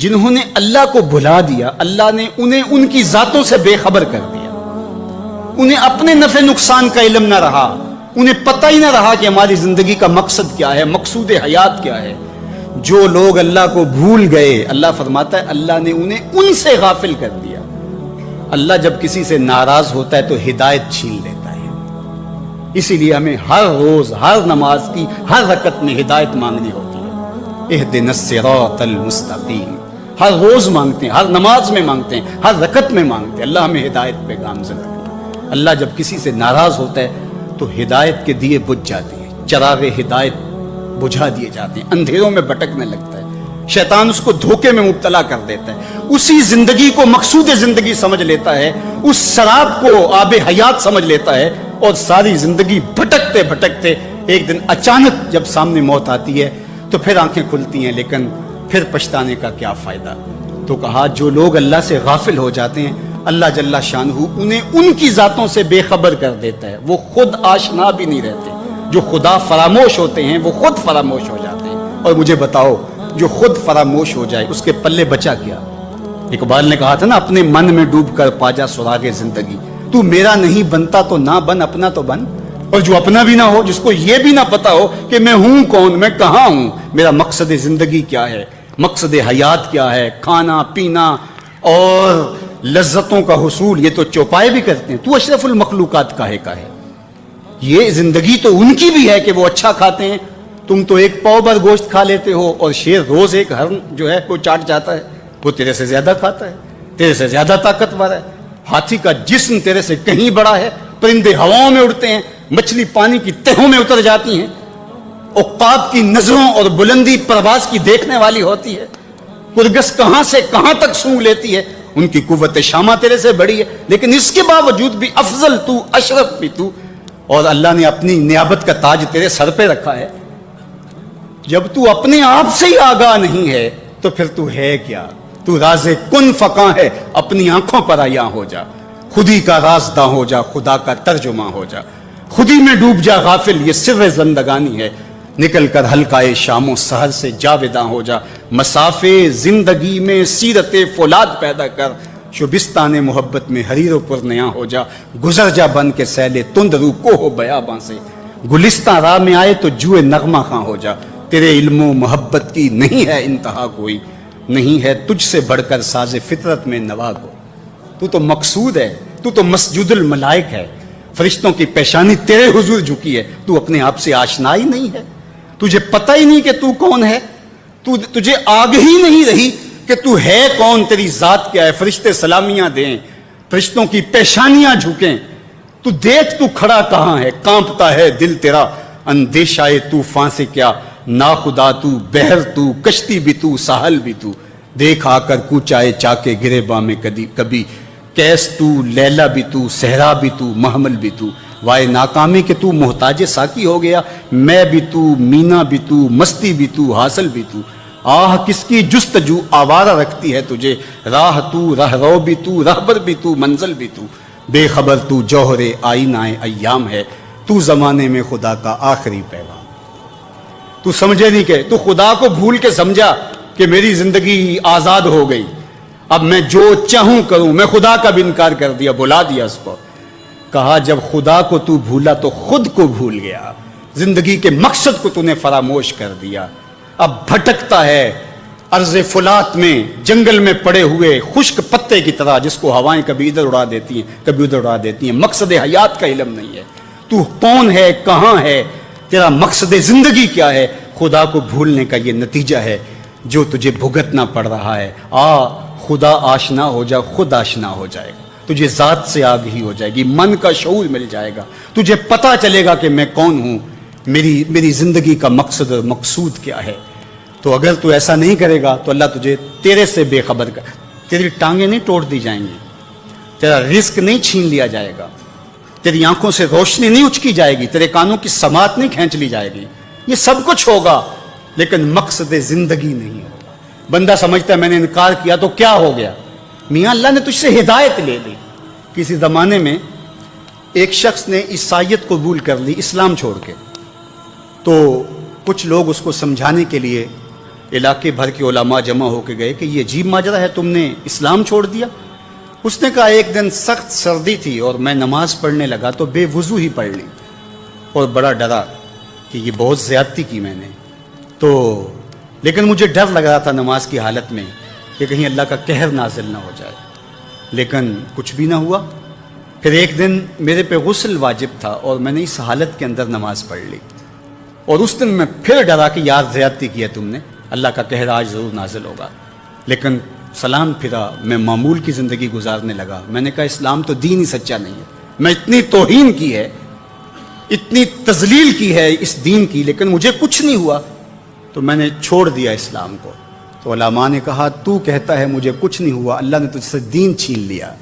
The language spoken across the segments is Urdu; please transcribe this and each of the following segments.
جنہوں نے اللہ کو بھلا دیا، اللہ نے انہیں ان کی ذاتوں سے بے خبر کر دیا. انہیں اپنے نفع نقصان کا علم نہ رہا، انہیں پتہ ہی نہ رہا کہ ہماری زندگی کا مقصد کیا ہے، مقصود حیات کیا ہے. جو لوگ اللہ کو بھول گئے، اللہ فرماتا ہے اللہ نے انہیں ان سے غافل کر دیا. اللہ جب کسی سے ناراض ہوتا ہے تو ہدایت چھین لیتا ہے. اسی لیے ہمیں ہر روز، ہر نماز کی ہر رکعت میں ہدایت مانگنی ہوتی ہے. اہدنا الصراط المستقیم. ہر روز مانگتے ہیں، ہر نماز میں مانگتے ہیں، ہر رکعت میں مانگتے ہیں، اللہ ہمیں ہدایت پہ گامزن کرے. اللہ جب کسی سے ناراض ہوتا ہے تو ہدایت کے دیے بجھ جاتے ہیں، چراغ ہدایت بجھا دیے جاتے ہیں، اندھیروں میں بھٹکنے لگتا ہے. شیطان اس کو دھوکے میں مبتلا کر دیتا ہے، اسی زندگی کو مقصود زندگی سمجھ لیتا ہے، اس شراب کو آب حیات سمجھ لیتا ہے، اور ساری زندگی بھٹکتے بھٹکتے ایک دن اچانک جب سامنے موت آتی ہے تو پھر آنکھیں کھلتی ہیں، لیکن پھر پچھتانے کا کیا فائدہ. تو کہا جو لوگ اللہ سے غافل ہو جاتے ہیں اللہ جل شانہ انہیں ان کی ذاتوں سے بے خبر کر دیتا ہے. وہ خود آشنا بھی نہیں رہتے. جو خدا فراموش ہوتے ہیں وہ خود فراموش ہو جاتے ہیں. اور مجھے بتاؤ جو خود فراموش ہو جائے اس کے پلے بچا کیا؟ اقبال نے کہا تھا نا، اپنے من میں ڈوب کر پا جا سراغ زندگی. تو میرا نہیں بنتا تو نہ بن، اپنا تو بن. اور جو اپنا بھی نہ ہو، جس کو یہ بھی نہ پتا ہو کہ میں ہوں کون، میں کہاں ہوں، میرا مقصد زندگی کیا ہے، مقصد حیات کیا ہے، کھانا پینا اور لذتوں کا حصول، یہ تو چوپائے بھی کرتے ہیں. تو اشرف المخلوقات کاہے کا ہے؟ یہ زندگی تو ان کی بھی ہے کہ وہ اچھا کھاتے ہیں. تم تو ایک پاؤ بھر گوشت کھا لیتے ہو، اور شیر روز ایک ہرن جو ہے وہ چاٹ جاتا ہے. وہ تیرے سے زیادہ کھاتا ہے، تیرے سے زیادہ طاقتور ہے. ہاتھی کا جسم تیرے سے کہیں بڑا ہے. پرندے ہواؤں میں اڑتے ہیں، مچھلی پانی کی تہوں میں اتر جاتی ہیں. عقاب کی نظروں اور بلندی پرواز کی دیکھنے والی ہوتی ہے. کرگس کہاں سے کہاں تک سونگ لیتی ہے، ان کی قوت شامہ تیرے سے بڑی ہے. لیکن اس کے باوجود بھی افضل تو، اشرف بھی تو، اور اللہ نے اپنی نیابت کا تاج تیرے سر پہ رکھا ہے. جب تو اپنے آپ سے ہی آگاہ نہیں ہے تو پھر تو ہے کیا؟ تو راز کن فقاں ہے، اپنی آنکھوں پر عیاں ہو جا. خودی کا رازداں ہو جا، خدا کا ترجمہ ہو جا. خودی میں ڈوب جا غافل، یہ سر زندگانی ہے. نکل کر حلقۂ شام و سحر سے جاوداں ہو جا. مسافے زندگی میں سیرت فولاد پیدا کر. شبستان محبت میں حریر و پرنیاں ہو جا. گزر جا بن کے سیلے تند رو کو ہو بیاباں سے. گلستان راہ میں آئے تو جوئے نغمہ خاں ہو جا. تیرے علم و محبت کی نہیں ہے انتہا کوئی، نہیں ہے تجھ سے بڑھ کر ساز فطرت میں نوا کو. تو تو مقصود ہے، تو تو مسجد الملائک ہے. فرشتوں کی پیشانی تیرے حضور جھکی ہے. تو اپنے آپ سے آشنا ہی نہیں ہے. تجھے پتہ ہی نہیں کہ تو کون ہے. تجھے آگہی نہیں رہی کہ تو ہے کون، تیری ذات کیا ہے. فرشتے سلامیاں دیں، فرشتوں کی پیشانیاں جھکیں. تو دیکھ تو کھڑا کہاں ہے، کانپتا ہے دل تیرا اندیشائے طوفان سے کیا. ناخدا تو، بحر تو، کشتی بھی تو، ساحل بھی تو. دیکھ آ کر کوچائے چاکے گریباں میں کبھی. کیس تو، لیلا بھی تو، صحرا بھی تو، محمل بھی تو. وائے ناکامی کہ تو محتاج ساکی ہو گیا. میں بھی تو، مینا بھی تو، مستی بھی تو، حاصل بھی تو. آہ کس کی جستجو آوارہ رکھتی ہے تجھے. راہ تو، رہرو بھی تو، رہبر بھی تو، منزل بھی تو. بے خبر تو جوہر آئینہ ایام ہے. تو زمانے میں خدا کا آخری پیغام. تو سمجھے نہیں کہ تو خدا کو بھول کے سمجھا کہ میری زندگی آزاد ہو گئی، اب میں جو چاہوں کروں. میں خدا کا بھی انکار کر دیا، بلا دیا اس کو. کہا جب خدا کو تو بھولا تو خود کو بھول گیا. زندگی کے مقصد کو تو نے فراموش کر دیا. اب بھٹکتا ہے ارض فلات میں، جنگل میں پڑے ہوئے خشک پتے کی طرح، جس کو ہوائیں کبھی ادھر اڑا دیتی ہیں کبھی ادھر اڑا دیتی ہیں. مقصد حیات کا علم نہیں ہے. تو کون ہے، کہاں ہے، تیرا مقصد زندگی کیا ہے. خدا کو بھولنے کا یہ نتیجہ ہے جو تجھے بھگتنا پڑ رہا ہے. خدا آشنا ہو جا، خود آشنا ہو جائے گا. تجھے ذات سے آگہی ہو جائے گی، من کا شعور مل جائے گا. تجھے پتا چلے گا کہ میں کون ہوں، میری زندگی کا مقصد مقصود کیا ہے. تو اگر تو ایسا نہیں کرے گا تو اللہ تجھے تیرے سے بے خبر کر. تیری ٹانگیں نہیں توڑ دی جائیں گی، تیرا رزق نہیں چھین لیا جائے گا، تیری آنکھوں سے روشنی نہیں اچکی جائے گی، تیرے کانوں کی سماعت نہیں کھینچ لی جائے گی. یہ سب کچھ ہوگا لیکن مقصد زندگی نہیں ہوگا. بندہ سمجھتا ہے میں نے انکار کیا تو کیا ہو گیا. میاں اللہ نے تجھ سے ہدایت لے لی. کسی زمانے میں ایک شخص نے عیسائیت قبول کر لی اسلام چھوڑ کے. تو کچھ لوگ اس کو سمجھانے کے لیے علاقے بھر کے علماء جمع ہو کے گئے کہ یہ عجیب ماجرا ہے، تم نے اسلام چھوڑ دیا؟ اس نے کہا ایک دن سخت سردی تھی اور میں نماز پڑھنے لگا تو بے وضو ہی پڑھ لی، اور بڑا ڈرا کہ یہ بہت زیادتی کی میں نے، تو لیکن مجھے ڈر لگ رہا تھا نماز کی حالت میں کہ کہیں اللہ کا قہر نازل نہ ہو جائے، لیکن کچھ بھی نہ ہوا۔ پھر ایک دن میرے پہ غسل واجب تھا اور میں نے اس حالت کے اندر نماز پڑھ لی، اور اس دن میں پھر ڈرا کہ یار زیادتی کی ہے تم نے، اللہ کا قہر آج ضرور نازل ہوگا، لیکن سلام پھرا، میں معمول کی زندگی گزارنے لگا۔ میں نے کہا اسلام تو دین ہی سچا نہیں ہے، میں اتنی توہین کی ہے، اتنی تذلیل کی ہے اس دین کی، لیکن مجھے کچھ نہیں ہوا، تو میں نے چھوڑ دیا اسلام کو۔ تو علماء نے کہا تو کہتا ہے مجھے کچھ نہیں ہوا، اللہ نے تجھ سے دین چھین لیا،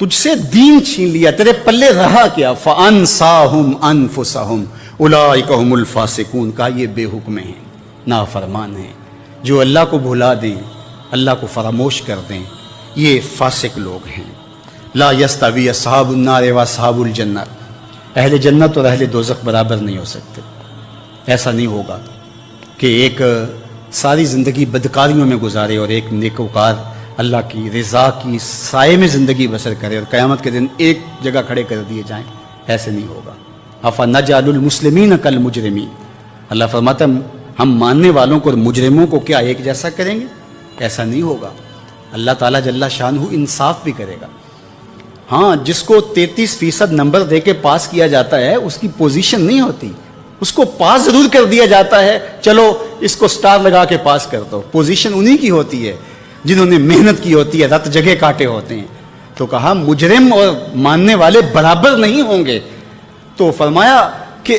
تجھ سے دین چھین لیا، تیرے پلے رہا کیا؟ فَأَنْسَاهُمْ أَنفُسَهُمْ أُولَٰئِكَ هُمُ الْفَاسِقُونَ، کہا یہ بے حکم ہیں، نافرمان ہیں، جو اللہ کو بھلا دیں، اللہ کو فراموش کر دیں، یہ فاسق لوگ ہیں۔ لا يستوی اصحاب النار واصحاب الجنہ، اہل جنت اور اہل دوزخ برابر نہیں ہو سکتے۔ ایسا نہیں ہوگا کہ ایک ساری زندگی بدکاریوں میں گزارے اور ایک نیکوکار اللہ کی رضا کی سائے میں زندگی بسر کرے اور قیامت کے دن ایک جگہ کھڑے کر دیے جائیں، ایسے نہیں ہوگا۔ افنجعل المسلمین کالمجرمین، اللہ فرماتا ہے ہم ماننے والوں کو اور مجرموں کو کیا ایک جیسا کریں گے؟ ایسا نہیں ہوگا۔ اللہ تعالیٰ جل شانہ انصاف بھی کرے گا۔ ہاں، جس کو 33% نمبر دے کے پاس کیا جاتا ہے اس کی پوزیشن نہیں ہوتی، اس کو پاس ضرور کر دیا جاتا ہے، چلو اس کو سٹار لگا کے پاس کر دو، پوزیشن انہی کی ہوتی ہے جنہوں نے محنت کی ہوتی ہے، رت جگہ کاٹے ہوتے ہیں۔ تو کہا مجرم اور ماننے والے برابر نہیں ہوں گے، تو فرمایا کہ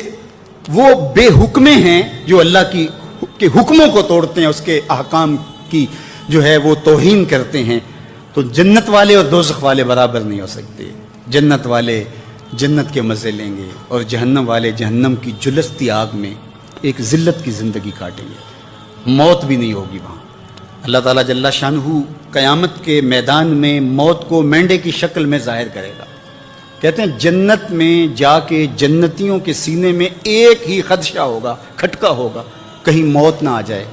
وہ بے حکمے ہیں جو اللہ کے حکموں کو توڑتے ہیں، اس کے احکام کی جو ہے وہ توہین کرتے ہیں۔ تو جنت والے اور دوزخ والے برابر نہیں ہو سکتے، جنت والے جنت کے مزے لیں گے اور جہنم والے جہنم کی جلستی آگ میں ایک ذلت کی زندگی کاٹیں گے، موت بھی نہیں ہوگی وہاں۔ اللہ تعالیٰ جل شانہ قیامت کے میدان میں موت کو مینڈے کی شکل میں ظاہر کرے گا۔ کہتے ہیں جنت میں جا کے جنتیوں کے سینے میں ایک ہی خدشہ ہوگا، کھٹکا ہوگا، کہیں موت نہ آ جائے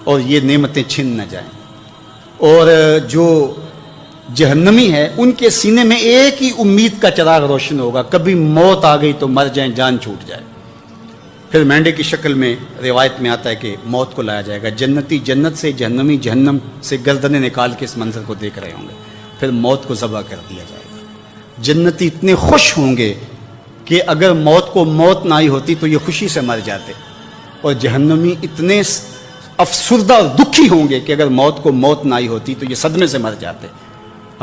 اور یہ نعمتیں چھن نہ جائیں، اور جو جہنمی ہے ان کے سینے میں ایک ہی امید کا چراغ روشن ہوگا، کبھی موت آ گئی تو مر جائیں، جان چھوٹ جائے۔ پھر مینڈے کی شکل میں روایت میں آتا ہے کہ موت کو لایا جائے گا، جنتی جنت سے، جہنمی جہنم سے گردنیں نکال کے اس منظر کو دیکھ رہے ہوں گے، پھر موت کو ذبح کر دیا جائے گا۔ جنتی اتنے خوش ہوں گے کہ اگر موت کو موت نہ آئی ہوتی تو یہ خوشی سے مر جاتے، اور جہنمی اتنے افسردہ اور دکھی ہوں گے کہ اگر موت کو موت نہ آئی ہوتی تو یہ صدمے سے مر جاتے۔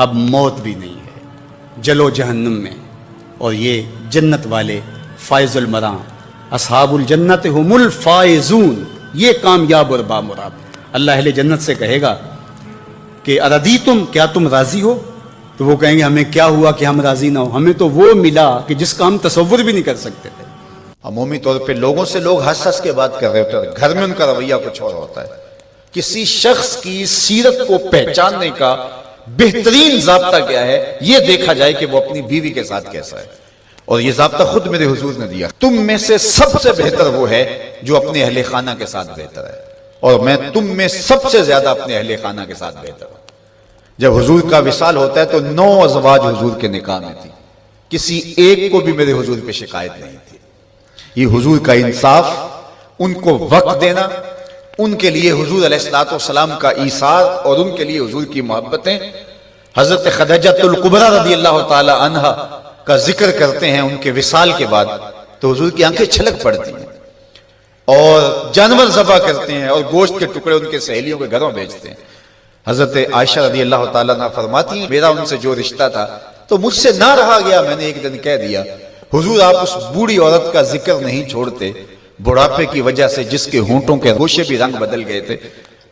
اب موت بھی نہیں ہے، جلو جہنم میں، اور یہ جنت والے فائز المراں، اصحاب الجنت هم الفائزون، یہ کامیاب اور بامراد۔ اللہ اہل جنت سے کہے گا کہ اردیتم، کیا تم راضی ہو؟ تو وہ کہیں گے ہمیں کیا ہوا کہ ہم راضی نہ ہو، ہمیں تو وہ ملا کہ جس کا ہم تصور بھی نہیں کر سکتے تھے۔ عمومی طور پہ لوگوں سے لوگ ہنس ہنس کے بات کر رہے ہوتے ہیں، گھر میں ان کا رویہ کچھ اور ہوتا ہے۔ کسی شخص کی سیرت کو پہچاننے کا بہترین ضابطہ کیا ہے، یہ دیکھا جائے کہ وہ اپنی بیوی کے ساتھ کیسا ہے، اور یہ ضابطہ خود میرے حضور نے دیا، تم میں سے سب سے بہتر وہ ہے جو اپنے اہل خانہ کے ساتھ بہتر ہے، اور میں تم میں سب سے زیادہ اپنے اہل خانہ کے ساتھ بہتر ہوں۔ جب حضور کا وصال ہوتا ہے تو 9 ازواج حضور کے نکاح میں تھی، کسی ایک کو بھی میرے حضور پہ شکایت نہیں تھی۔ یہ حضور کا انصاف، ان کو وقت دینا، ان کے لیے حضور علیہ السلام کا ایثار اور ان کے لیے حضور کی محبتیں۔ حضرت خدیجہ الکبریٰ رضی اللہ تعالی عنہ کا ذکر کرتے ہیں ان کے وصال کے بعد تو حضور کی آنکھیں چھلک پڑتی ہیں، اور جانور ذبح کرتے ہیں اور گوشت کے ٹکڑے ان کے سہیلیوں کے گھروں بھیجتے ہیں۔ حضرت عائشہ رضی اللہ تعالیٰ عنہ فرماتی ہیں میرا ان سے جو رشتہ تھا تو مجھ سے نہ رہا گیا، میں نے ایک دن کہہ دیا حضور آپ اس بوڑھی عورت کا ذکر نہیں چھوڑتے، بڑھاپے کی وجہ سے جس کے ہونٹوں کے گوشے بھی رنگ بدل گئے تھے۔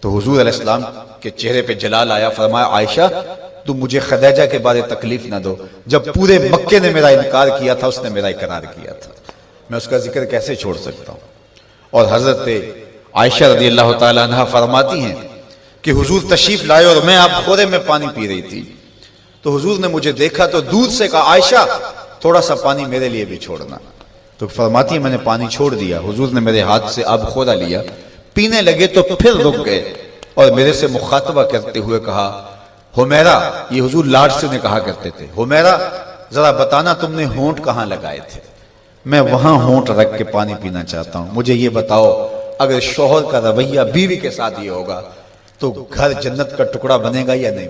تو حضور علیہ السلام کے چہرے پہ جلال آیا، فرمایا عائشہ تم مجھے خدیجہ کے بارے تکلیف نہ دو، جب پورے مکے نے میرا انکار کیا تھا اس نے میرا اقرار کیا تھا، میں اس کا ذکر کیسے چھوڑ سکتا ہوں۔ اور حضرت عائشہ رضی اللہ تعالی عنہ فرماتی ہیں کہ حضور تشریف لائے اور میں آپ خورے میں پانی پی رہی تھی، تو حضور نے مجھے دیکھا تو دودھ سے کہا عائشہ تھوڑا سا پانی میرے لیے بھی چھوڑنا، تو فرماتی ہے میں نے پانی چھوڑ دیا، حضور نے میرے ہاتھ سے آب خورا لیا، پینے لگے تو پھر رک گئے اور میرے سے مخاطبہ کرتے ہوئے کہا حمیرہ، یہ حضور لاڈ سے انہیں کہا کرتے تھے، حمیرہ ذرا بتانا تم نے ہونٹ کہاں لگائے تھے؟ میں وہاں ہونٹ رکھ کے پانی پینا چاہتا ہوں، مجھے یہ بتاؤ اگر شوہر کا رویہ بیوی کے ساتھ یہ ہوگا تو گھر جنت کا ٹکڑا بنے گا یا نہیں؟